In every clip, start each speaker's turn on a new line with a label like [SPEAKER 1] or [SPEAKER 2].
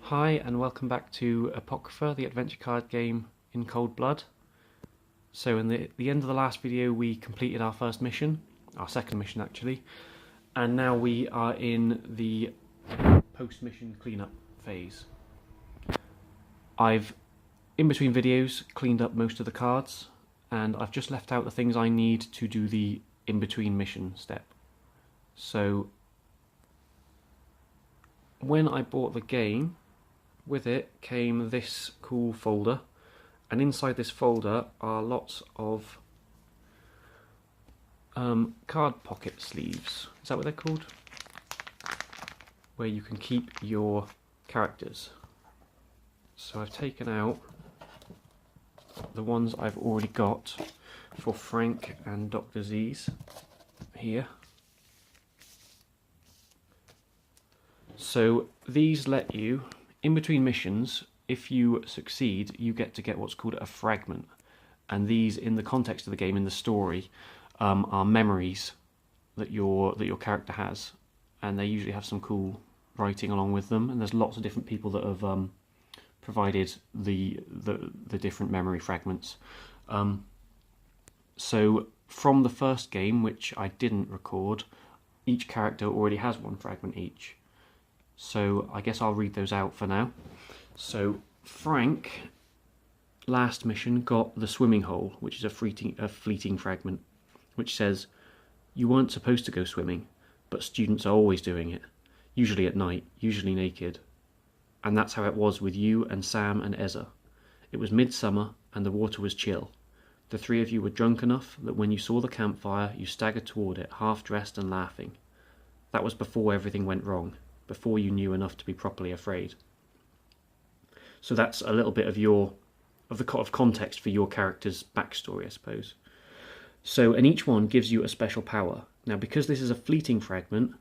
[SPEAKER 1] Hi and welcome back to Apocrypha, the adventure card game in Cold Blood. So in the end of the last video we completed our first mission, our second mission actually, and now we are in the post-mission cleanup phase. I've, in between videos, cleaned up most of the cards, and I've just left out the things I need to do the in-between mission step. So when I bought the game, with it came this cool folder, and inside this folder are lots of card pocket sleeves. Is that what they're called? Where you can keep your characters. So I've taken out the ones I've already got for Frank and Dr. Z's here. So these let you, in between missions, if you succeed, you get what's called a fragment. And these, in the context of the game, in the story, are memories that your character has, and they usually have some cool writing along with them. And there's lots of different people that have provided the different memory fragments. So from the first game, which I didn't record, each character already has one fragment each. So I guess I'll read those out for now. So Frank, last mission, got the swimming hole, which is a fleeting fragment, which says, "You weren't supposed to go swimming, but students are always doing it, usually at night, usually naked. And that's how it was with you and Sam and Ezra. It was midsummer and the water was chill. The three of you were drunk enough that when you saw the campfire, you staggered toward it, half-dressed and laughing. That was before everything went wrong, before you knew enough to be properly afraid." So that's a little bit of context for your character's backstory, I suppose. So, and each one gives you a special power. Now, because this is a fleeting fragment,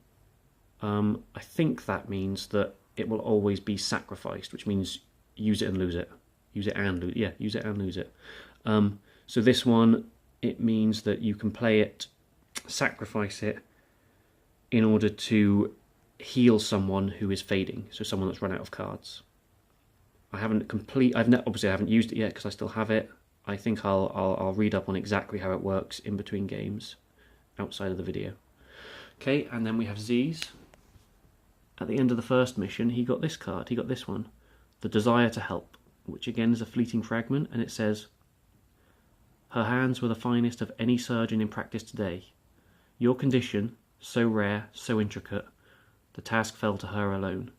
[SPEAKER 1] I think that means that it will always be sacrificed, which means use it and lose it. Use it and lose it. Yeah, use it and lose it. So this one, it means that you can play it, sacrifice it, in order to heal someone who is fading, so someone that's run out of cards. Obviously I haven't used it yet because I still have it. I think I'll read up on exactly how it works in between games, outside of the video. Okay, and then we have Z's. At the end of the first mission, he got this card. He got this one, the Desire to Help, which again is a fleeting fragment, and it says, "Her hands were the finest of any surgeon in practice today. Your condition, so rare, so intricate, the task fell to her alone.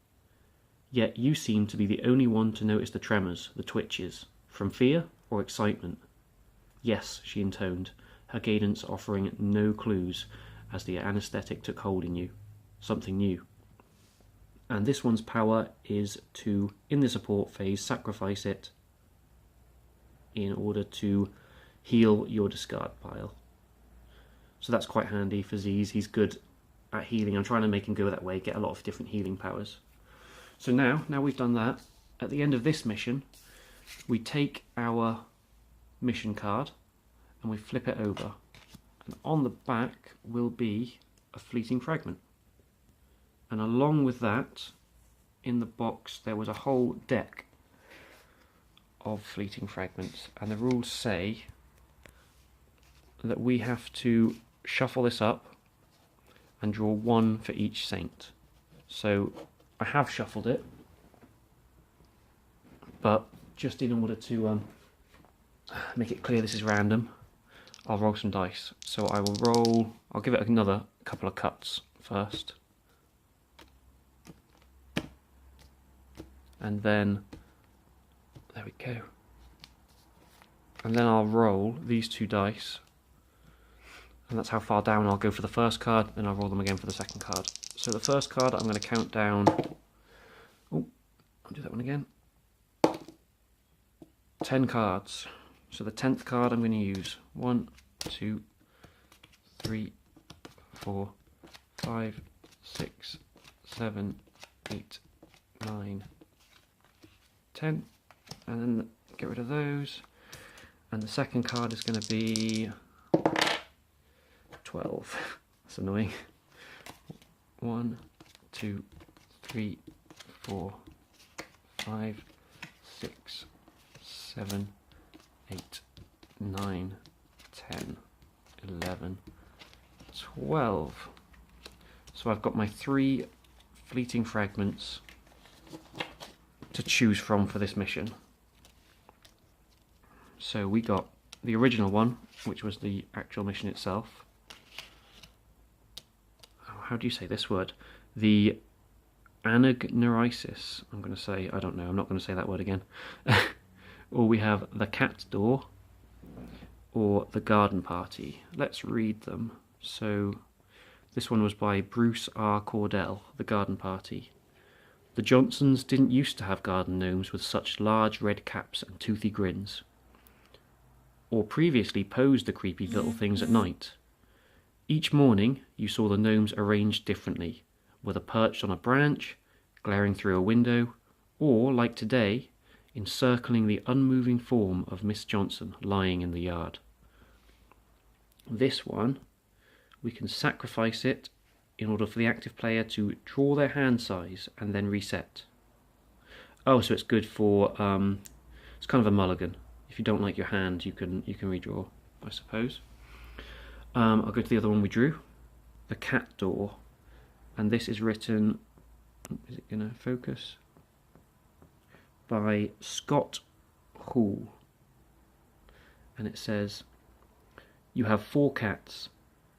[SPEAKER 1] Yet you seemed to be the only one to notice the tremors, the twitches, from fear or excitement. Yes," she intoned, her cadence offering no clues as the anesthetic took hold in you. Something new. And this one's power is to, in the support phase, sacrifice it in order to heal your discard pile. So that's quite handy for Z's. He's good at healing. I'm trying to make him go that way, get a lot of different healing powers. So now we've done that, at the end of this mission, we take our mission card and we flip it over. And on the back will be a fleeting fragment. And along with that, in the box, there was a whole deck of fleeting fragments. And the rules say that we have to shuffle this up and draw one for each saint. So I have shuffled it, but just in order to make it clear this is random, I'll roll some dice. So I'll give it another couple of cuts first. And then, there we go. And then I'll roll these two dice. And that's how far down I'll go for the first card, then I'll roll them again for the second card. So the first card I'm going to count down, I'll do that one again, 10 cards. So the 10th card I'm going to use 1, 2, 3, 4, 5, 6, 7, 8, 9, 10, and then get rid of those. And the second card is going to be 12. That's annoying. 1, 2, 3, 4, 5, 6, 7, 8, 9, 10, 11, 12. So I've got my 3 fleeting fragments to choose from for this mission. So we got the original one, which was the actual mission itself. Oh, how do you say this word? The anagnorisis, I'm going to say, I don't know, I'm not going to say that word again. Or we have the cat door, or the garden party. Let's read them. So this one was by Bruce R. Cordell, the garden party. The Johnsons didn't used to have garden gnomes with such large red caps and toothy grins, or previously posed the creepy little things at night. Each morning you saw the gnomes arranged differently, whether perched on a branch, glaring through a window, or, like today, encircling the unmoving form of Miss Johnson lying in the yard. This one, we can sacrifice it in order for the active player to draw their hand size and then reset. Oh, so it's good for, it's kind of a mulligan. If you don't like your hand, you can redraw, I suppose. I'll go to the other one we drew, the cat door, and this is written, is it going to focus? By Scott Hall, and it says, you have 4 cats.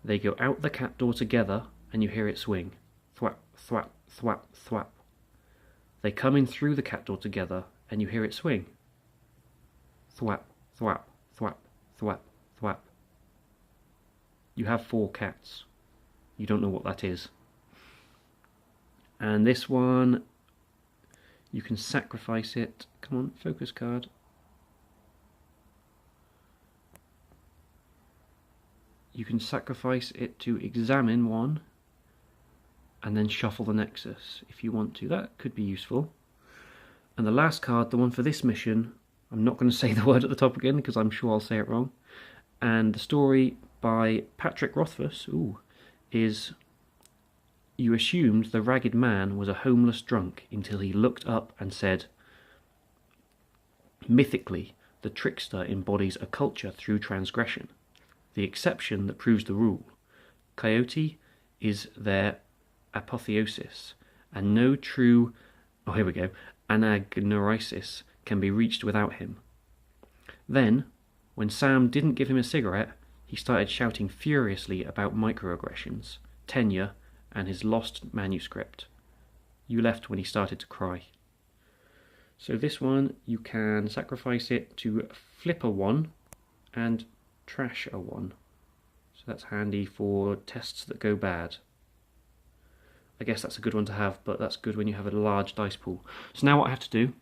[SPEAKER 1] They go out the cat door together and you hear it swing. Thwap, thwap, thwap, thwap. They come in through the cat door together and you hear it swing. Thwap, thwap, thwap, thwap, thwap. You have 4 cats. You don't know what that is. And this one, you can sacrifice it. Come on, focus card. You can sacrifice it to examine one and then shuffle the nexus if you want to. That could be useful. And the last card, the one for this mission, I'm not going to say the word at the top again because I'm sure I'll say it wrong. And the story by Patrick Rothfuss is, you assumed the ragged man was a homeless drunk until he looked up and said, mythically, the trickster embodies a culture through transgression, the exception that proves the rule. Coyote is their apotheosis, and no true, oh here we go, anagnorisis can be reached without him. Then, when Sam didn't give him a cigarette, he started shouting furiously about microaggressions, tenure, and his lost manuscript. You left when he started to cry. So this one, you can sacrifice it to flip a 1 and trash a 1. So that's handy for tests that go bad. I guess that's a good one to have, but that's good when you have a large dice pool. So now what I have to do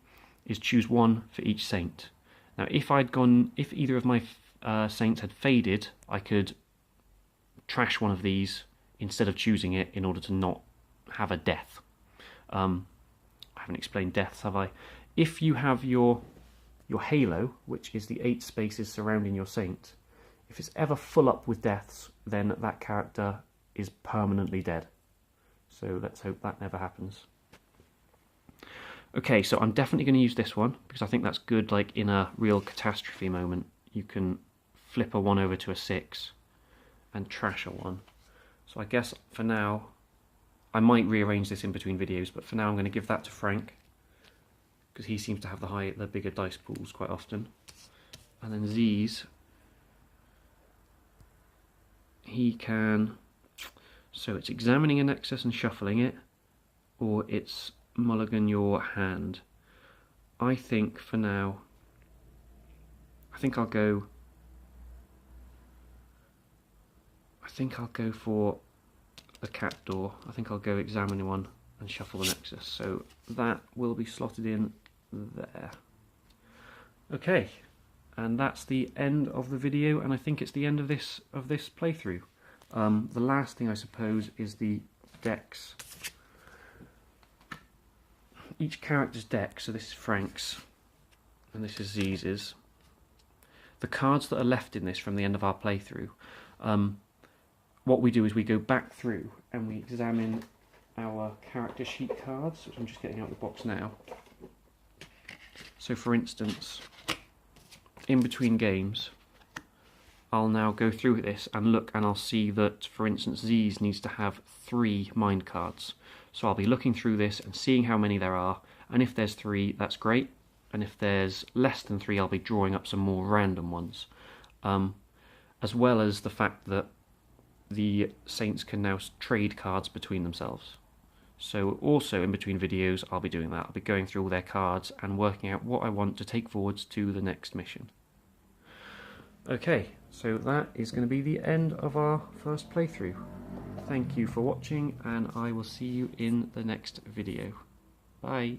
[SPEAKER 1] is choose 1 for each saint. Now if either of my saints had faded, I could trash one of these instead of choosing it in order to not have a death. I haven't explained deaths, have I? If you have your halo, which is the 8 spaces surrounding your saint, if it's ever full up with deaths, then that character is permanently dead. So let's hope that never happens. Okay, so I'm definitely going to use this one because I think that's good, like in a real catastrophe moment. You can flip a 1 over to a 6 and trash a 1. So I guess for now, I might rearrange this in between videos, but for now I'm going to give that to Frank because he seems to have the bigger dice pools quite often. And then Z's, he can, so it's examining a nexus and shuffling it, or it's mulligan your hand. I think for now, I'll go for the cat door. I think I'll go examine one and shuffle the nexus. So that will be slotted in there. Okay, and that's the end of the video, and I think it's the end of this playthrough. The last thing I suppose is the decks. Each character's deck, so this is Frank's and this is Z's. The cards that are left in this from the end of our playthrough, what we do is we go back through and we examine our character sheet cards, which I'm just getting out of the box now. So for instance, in between games, I'll now go through this and look, and I'll see that, for instance, Z's needs to have 3 mind cards. So I'll be looking through this and seeing how many there are, and if there's 3, that's great, and if there's less than 3, I'll be drawing up some more random ones. As well as the fact that the Saints can now trade cards between themselves. So also in between videos I'll be doing that. I'll be going through all their cards and working out what I want to take forwards to the next mission. Okay, so that is going to be the end of our first playthrough. Thank you for watching, and I will see you in the next video. Bye.